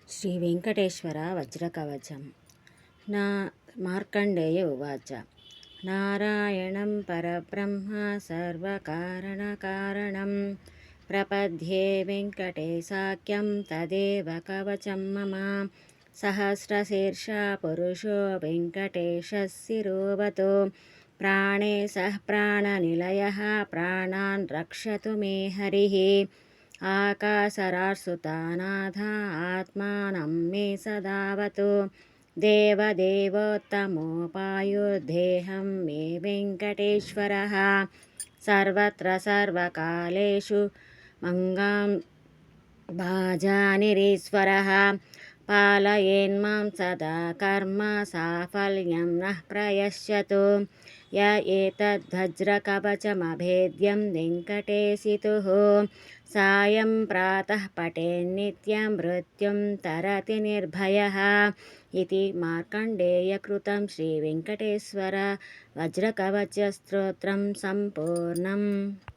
శ్రీ వెంకటేశ్వర వజ్రకవచం. నా మార్కండేయ ఉవాచ. నారాయణం పరబ్రహ్మ సర్వకారణకారణం ప్రపద్యే వెంకటేశాఖ్యం తదేవ కవచం మమ. సహస్రశీర్షా పురుషో వెంకటేశः శిరోవతో ప్రాణే సః ప్రాణనిలయః ప్రాణాన్ రక్షతు మే హరిః. ఆకాశరార్సుతానాథ ఆత్మానం మే సదావతు దేవదేవోత్తమోపాయుర్దేహం మే వెంకటేశ్వరః. సర్వత్ర సర్వకాలేషు మంగాం భాజానిరీశ్వరः. పాలయేన్మాం సదా కర్మ సాఫల్యం నః ప్రయశ్యతు. య ఏతద్వజ్రకవచమభేద్యం వెంకటేశితుః సాయం ప్రాతః పఠేన్నిత్యం మృత్యుం తరతి నిర్భయः. इति మార్కండేయకృతం శ్రీ వెంకటేశ్వర వజ్రకవచ స్తోత్రం సంపూర్ణం.